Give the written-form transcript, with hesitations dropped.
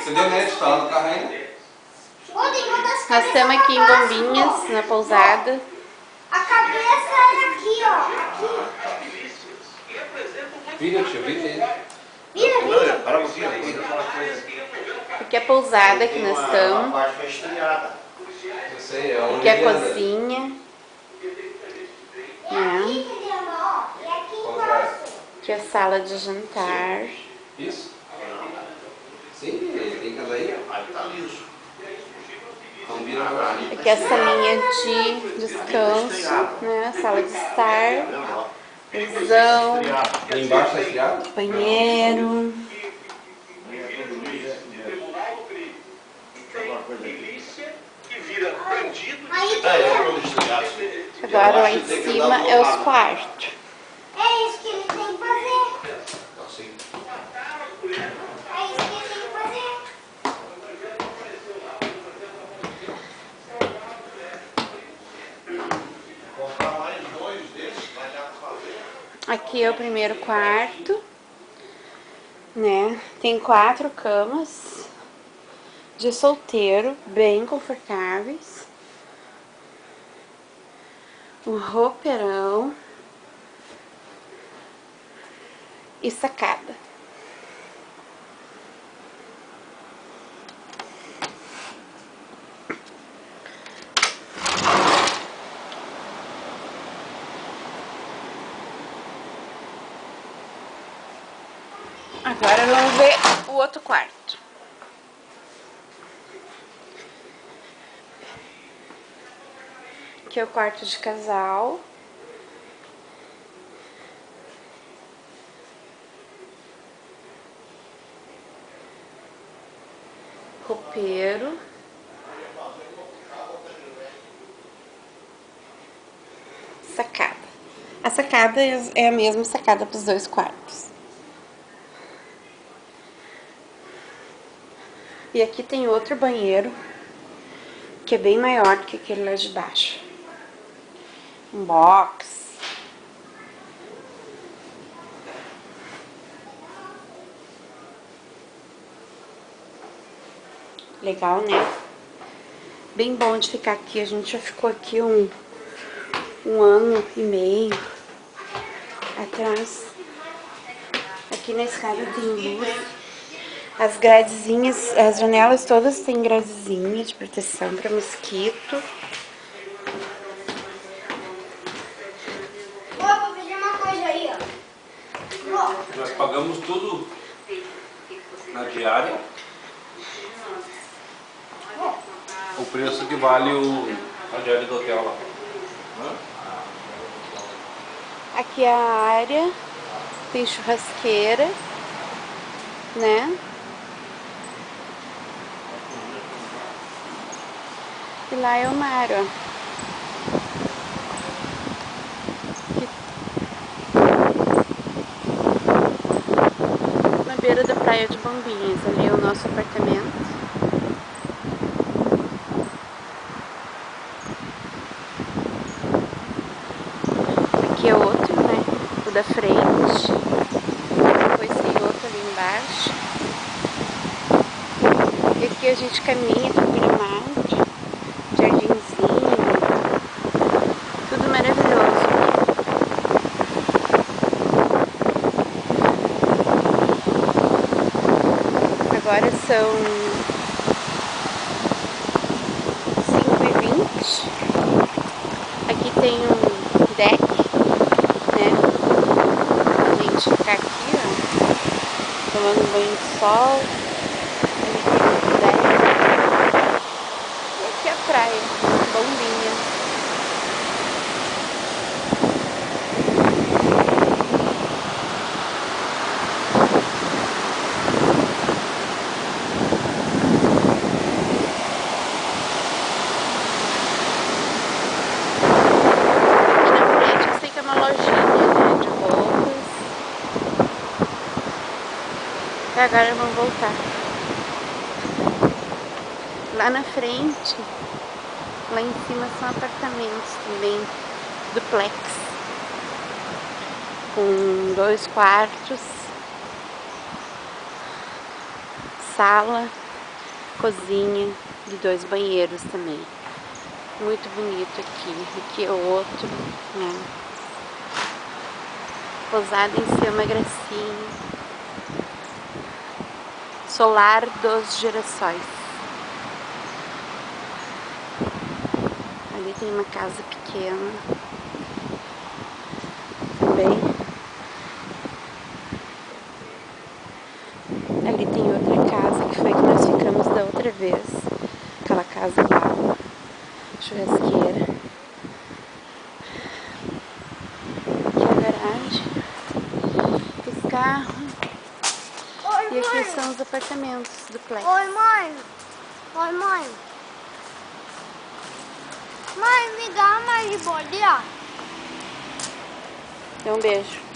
Cadê o Nete? Tá lá no carro ainda? Nós estamos aqui em Bombinhas, na pousada. A cabeça é aqui, ó. Aqui. Vira, tio, vira. Vira. Para um pouquinho, vou dizer uma coisa. Aqui é a pousada que nós A estamos. parte foi estreada. Eu sei, é onde Aqui é a ele anda. cozinha. É aqui, entendeu? Ó. É aqui Contrário. embaixo. Aqui é a sala de jantar. Isso? Sim, ele tem que andar aí. Aí tá liso. Não vira agora. Aqui é a salinha de descanso, né? Sala de estar. Visão. Ali embaixo tá esfriado? Banheiro. Aí É, tem. todo estreado. Agora lá em cima é os quartos. É isso que ele tem que fazer. Assim. É isso que ele tem que fazer. Comprar mais dois desses, vai dar pra fazer. Aqui é o primeiro quarto, né? Tem 4 camas de solteiro, bem confortáveis. Um roupeirão e sacada. Agora vamos ver o outro quarto. Aqui é o quarto de casal. Roupeiro. Sacada. A sacada é a mesma sacada para os 2 quartos. E aqui tem outro banheiro, que é bem maior do que aquele lá de baixo. Um box. Legal, né? Bem bom de ficar aqui. A gente já ficou aqui um ano e meio atrás. Aqui na escada tem luz. As gradezinhas, as janelas todas têm gradezinha de proteção para mosquito. Vou pedir uma coisa aí, ó. Nós pagamos tudo na diária. O preço que vale a diária do hotel lá. Aqui é a área, tem churrasqueira, né? E lá é o mar, ó. Na beira da praia de Bombinhas, ali é o nosso apartamento. Aqui é outro, né? O da frente. Depois tem outro ali embaixo. E aqui a gente caminha com gramado, jardinzinho. Tudo maravilhoso. Agora são 5h20. Aqui tem um deck, né? Pra gente ficar aqui, ó, tomando banho de sol. Ali tem um deck. E aqui é a praia, Bombinhas. E agora vamos voltar. Lá na frente, lá em cima são apartamentos também, duplex, com 2 quartos, sala, cozinha de 2 banheiros também. Muito bonito aqui. Aqui é outro, né? Pousada em si é uma gracinha. Solar dos Girassóis. Ali tem uma casa pequena também. Ali tem outra casa que foi que nós ficamos da outra vez. Aquela casa lá, churrasqueira. Aqui é a garagem, os carros. E aqui são os apartamentos do Plex. Oi, mãe. Oi, mãe. Mãe, me dá mais de bolinha. Então, um beijo.